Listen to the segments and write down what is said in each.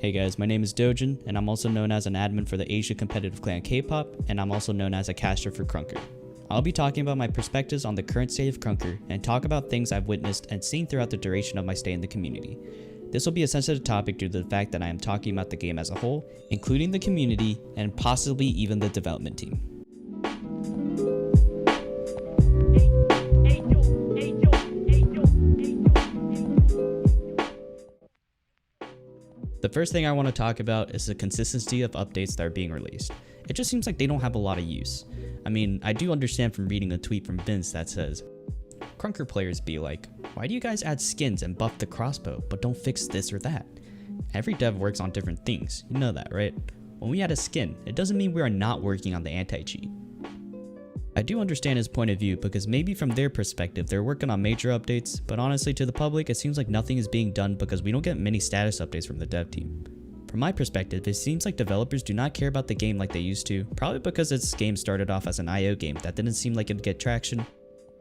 Hey guys, my name is Dojin, and I'm also known as an admin for the Asia competitive clan K-pop, and I'm also known as a caster for Krunker. I'll be talking about my perspectives on the current state of Krunker, and talk about things I've witnessed and seen throughout the duration of my stay in the community. This will be a sensitive topic due to the fact that I am talking about the game as a whole, including the community, and possibly even the development team. The first thing I want to talk about is the consistency of updates that are being released. It just seems like they don't have a lot of use. I mean, I do understand from reading a tweet from Vince that says, Krunker players be like, why do you guys add skins and buff the crossbow, but don't fix this or that? Every dev works on different things, you know that, right? When we add a skin, it doesn't mean we are not working on the anti-cheat. I do understand his point of view because maybe from their perspective they're working on major updates, but honestly to the public it seems like nothing is being done because we don't get many status updates from the dev team. From my perspective, it seems like developers do not care about the game like they used to, probably because this game started off as an IO game that didn't seem like it'd get traction.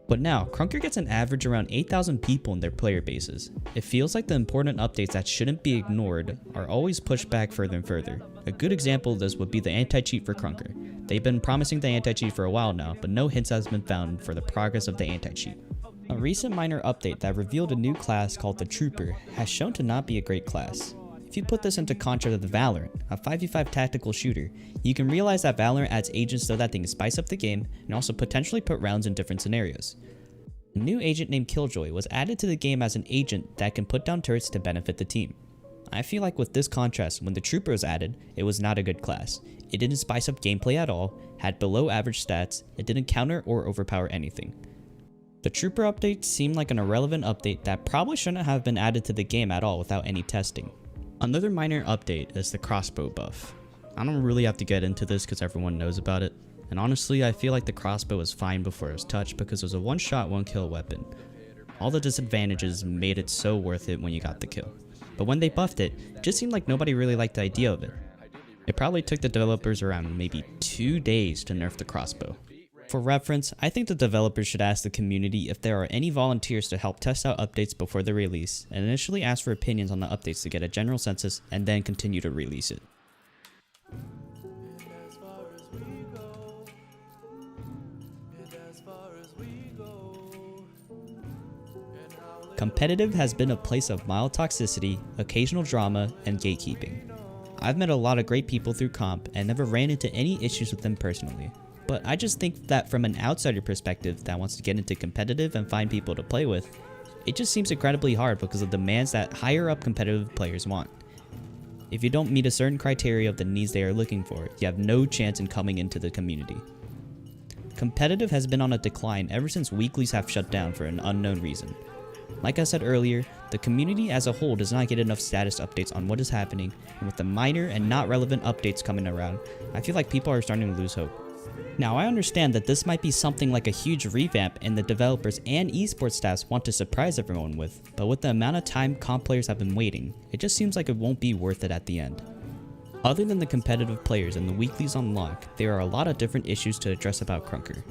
But now, Krunker gets an average around 8,000 people in their player bases. It feels like the important updates that shouldn't be ignored are always pushed back further and further. A good example of this would be the anti-cheat for Krunker. They've been promising the anti-cheat for a while now, but no hints has been found for the progress of the anti-cheat. A recent minor update that revealed a new class called the Trooper has shown to not be a great class. If you put this into contrast to the Valorant, a 5v5 tactical shooter, you can realize that Valorant adds agents so that they can spice up the game and also potentially put rounds in different scenarios. A new agent named Killjoy was added to the game as an agent that can put down turrets to benefit the team. I feel like with this contrast, when the Trooper was added, it was not a good class. It didn't spice up gameplay at all, had below average stats, it didn't counter or overpower anything. The Trooper update seemed like an irrelevant update that probably shouldn't have been added to the game at all without any testing. Another minor update is the crossbow buff. I don't really have to get into this because everyone knows about it, and honestly I feel like the crossbow was fine before it was touched because it was a one shot one kill weapon. All the disadvantages made it so worth it when you got the kill. But when they buffed it, it just seemed like nobody really liked the idea of it. It probably took the developers around maybe 2 days to nerf the crossbow. For reference, I think the developers should ask the community if there are any volunteers to help test out updates before the release, and initially ask for opinions on the updates to get a general census and then continue to release it. Competitive has been a place of mild toxicity, occasional drama, and gatekeeping. I've met a lot of great people through comp and never ran into any issues with them personally. But I just think that from an outsider perspective that wants to get into competitive and find people to play with, it just seems incredibly hard because of the demands that higher up competitive players want. If you don't meet a certain criteria of the needs they are looking for, you have no chance in coming into the community. Competitive has been on a decline ever since weeklies have shut down for an unknown reason. Like I said earlier, the community as a whole does not get enough status updates on what is happening, and with the minor and not relevant updates coming around, I feel like people are starting to lose hope. Now I understand that this might be something like a huge revamp and the developers and esports staffs want to surprise everyone with, but with the amount of time comp players have been waiting, it just seems like it won't be worth it at the end. Other than the competitive players and the weeklies on lock, there are a lot of different issues to address about Krunker.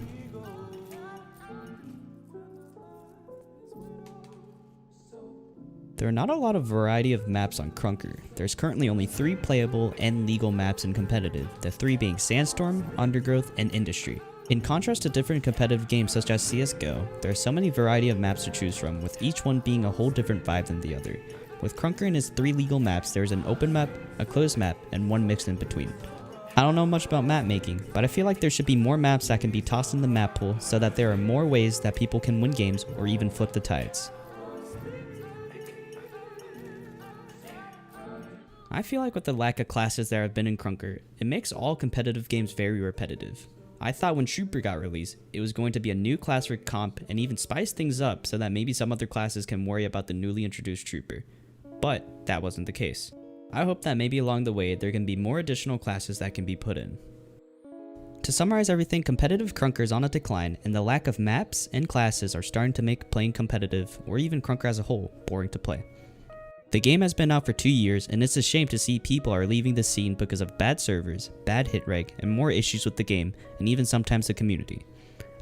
There are not a lot of variety of maps on Krunker. There's currently only 3 playable and legal maps in competitive, the 3 being Sandstorm, Undergrowth, and Industry. In contrast to different competitive games such as CSGO, there are so many variety of maps to choose from, with each one being a whole different vibe than the other. With Krunker and his 3 legal maps, there is an open map, a closed map, and one mixed in between. I don't know much about map making, but I feel like there should be more maps that can be tossed in the map pool so that there are more ways that people can win games or even flip the tides. I feel like with the lack of classes there have been in Krunker, it makes all competitive games very repetitive. I thought when Trooper got released, it was going to be a new class for comp and even spice things up so that maybe some other classes can worry about the newly introduced Trooper. But that wasn't the case. I hope that maybe along the way there can be more additional classes that can be put in. To summarize everything, competitive Krunker is on a decline and the lack of maps and classes are starting to make playing competitive, or even Krunker as a whole, boring to play. The game has been out for 2 years, and it's a shame to see people are leaving the scene because of bad servers, bad hit reg, and more issues with the game, and even sometimes the community.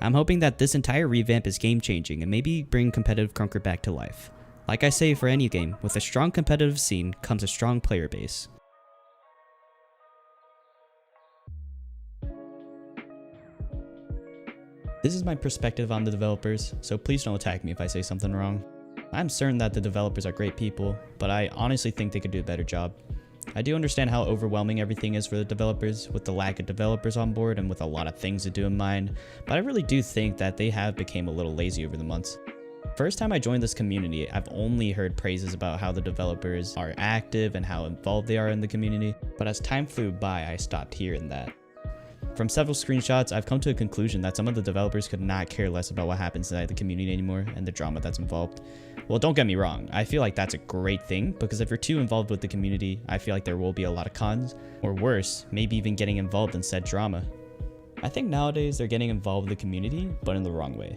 I'm hoping that this entire revamp is game changing and maybe bring competitive Krunker back to life. Like I say for any game, with a strong competitive scene comes a strong player base. This is my perspective on the developers, so please don't attack me if I say something wrong. I'm certain that the developers are great people, but I honestly think they could do a better job. I do understand how overwhelming everything is for the developers, with the lack of developers on board and with a lot of things to do in mind, but I really do think that they have become a little lazy over the months. First time I joined this community, I've only heard praises about how the developers are active and how involved they are in the community, but as time flew by, I stopped hearing that. From several screenshots, I've come to a conclusion that some of the developers could not care less about what happens inside the community anymore and the drama that's involved. Well, don't get me wrong, I feel like that's a great thing, because if you're too involved with the community, I feel like there will be a lot of cons, or worse, maybe even getting involved in said drama. I think nowadays they're getting involved with the community, but in the wrong way.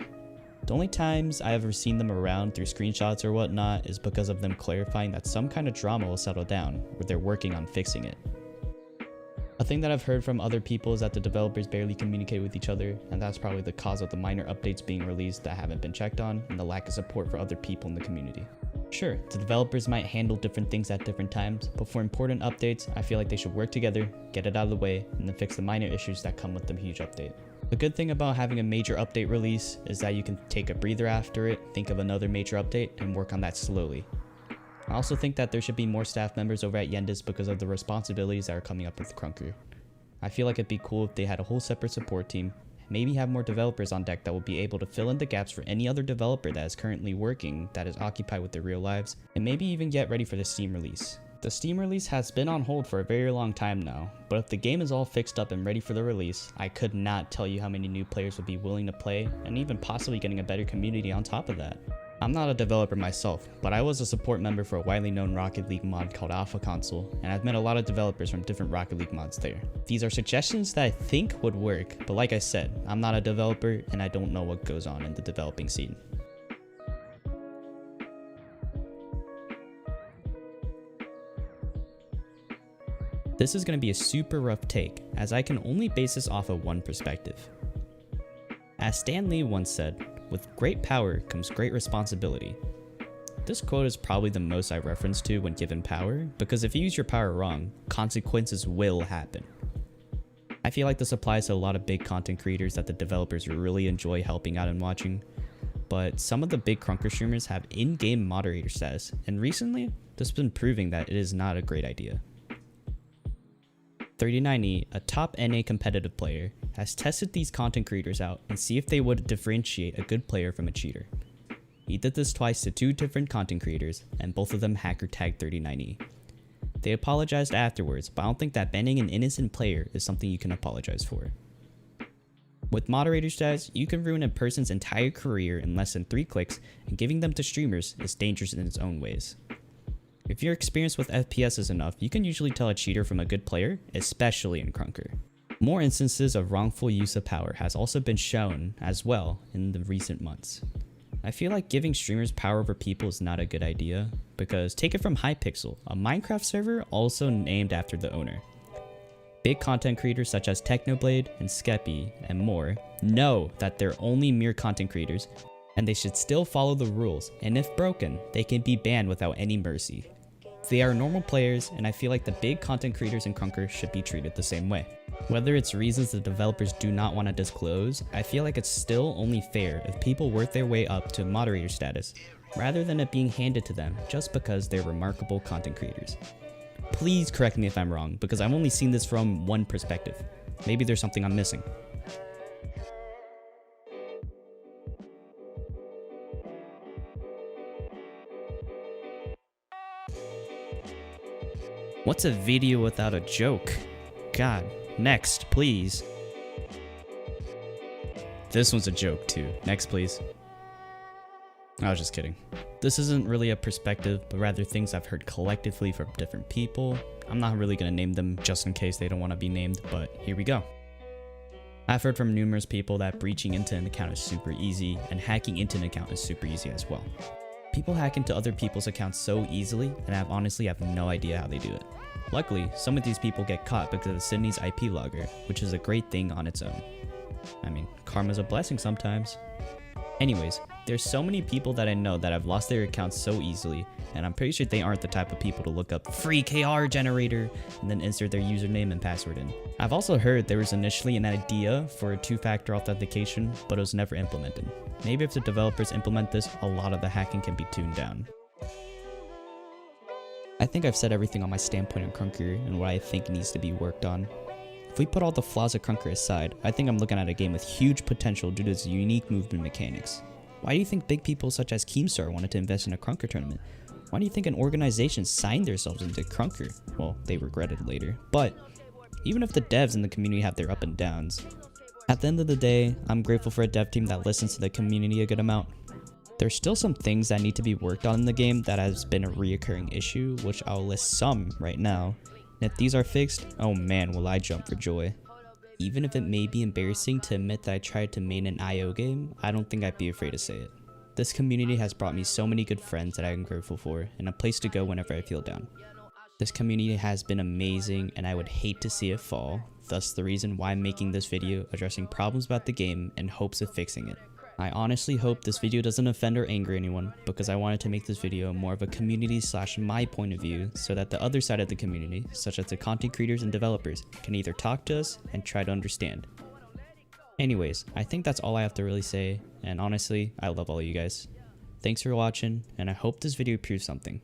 The only times I ever seen them around through screenshots or whatnot is because of them clarifying that some kind of drama will settle down, or they're working on fixing it. A thing that I've heard from other people is that the developers barely communicate with each other, and that's probably the cause of the minor updates being released that haven't been checked on, and the lack of support for other people in the community. Sure, the developers might handle different things at different times, but for important updates, I feel like they should work together, get it out of the way, and then fix the minor issues that come with the huge update. The good thing about having a major update release is that you can take a breather after it, think of another major update, and work on that slowly. I also think that there should be more staff members over at Yendis because of the responsibilities that are coming up with Krunker. I feel like it'd be cool if they had a whole separate support team, maybe have more developers on deck that will be able to fill in the gaps for any other developer that is currently working that is occupied with their real lives, and maybe even get ready for the Steam release. The Steam release has been on hold for a very long time now, but if the game is all fixed up and ready for the release, I could not tell you how many new players would be willing to play, and even possibly getting a better community on top of that. I'm not a developer myself, but I was a support member for a widely known Rocket League mod called Alpha Console, and I've met a lot of developers from different Rocket League mods there. These are suggestions that I think would work, but like I said, I'm not a developer and I don't know what goes on in the developing scene. This is going to be a super rough take, as I can only base this off of one perspective. As Stan Lee once said, "With great power comes great responsibility." This quote is probably the most I reference to when given power, because if you use your power wrong, consequences will happen. I feel like this applies to a lot of big content creators that the developers really enjoy helping out and watching, but some of the big Krunker streamers have in-game moderator status, and recently, this has been proving that it is not a great idea. 39E, a top NA competitive player, has tested these content creators out and see if they would differentiate a good player from a cheater. He did this twice to two different content creators, and both of them hacker tagged 39E. They apologized afterwards, but I don't think that banning an innocent player is something you can apologize for. With moderator status, you can ruin a person's entire career in less than 3 clicks, and giving them to streamers is dangerous in its own ways. If you're experienced with FPS is enough, you can usually tell a cheater from a good player, especially in Krunker. More instances of wrongful use of power has also been shown as well in the recent months. I feel like giving streamers power over people is not a good idea, because take it from Hypixel, a Minecraft server also named after the owner. Big content creators such as Technoblade and Skeppy and more know that they're only mere content creators, and they should still follow the rules, and if broken, they can be banned without any mercy. They are normal players, and I feel like the big content creators in Krunker should be treated the same way. Whether it's reasons the developers do not want to disclose, I feel like it's still only fair if people work their way up to moderator status, rather than it being handed to them just because they're remarkable content creators. Please correct me if I'm wrong, because I've only seen this from one perspective. Maybe there's something I'm missing. What's a video without a joke? God, next, please. This one's a joke too. Next, please. I was just kidding. This isn't really a perspective, but rather things I've heard collectively from different people. I'm not really gonna name them just in case they don't want to be named, but here we go. I've heard from numerous people that breaching into an account is super easy, and hacking into an account is super easy as well. People hack into other people's accounts so easily, and I honestly have no idea how they do it. Luckily, some of these people get caught because of Sydney's IP logger, which is a great thing on its own. I mean, karma's a blessing sometimes. Anyways, There's so many people that I know that have lost their accounts so easily, and I'm pretty sure they aren't the type of people to look up free KR generator and then insert their username and password in. I've also heard there was initially an idea for a two-factor authentication, but it was never implemented. Maybe if the developers implement this, a lot of the hacking can be tuned down. I think I've said everything on my standpoint on Krunker and what I think needs to be worked on. If we put all the flaws of Krunker aside, I think I'm looking at a game with huge potential due to its unique movement mechanics. Why do you think big people such as Keemstar wanted to invest in a Krunker tournament? Why do you think an organization signed themselves into Krunker? Well, they regretted it later. But even if the devs in the community have their up and downs, at the end of the day, I'm grateful for a dev team that listens to the community a good amount. There's still some things that need to be worked on in the game that has been a reoccurring issue, which I'll list some right now. And if these are fixed, oh man, will I jump for joy. Even if it may be embarrassing to admit that I tried to main an IO game, I don't think I'd be afraid to say it. This community has brought me so many good friends that I am grateful for, and a place to go whenever I feel down. This community has been amazing, and I would hate to see it fall, thus the reason why I'm making this video addressing problems about the game in hopes of fixing it. I honestly hope this video doesn't offend or anger anyone, because I wanted to make this video more of a community / my point of view so that the other side of the community, such as the content creators and developers, can either talk to us and try to understand. Anyways, I think that's all I have to really say, and honestly, I love all of you guys. Thanks for watching, and I hope this video proves something.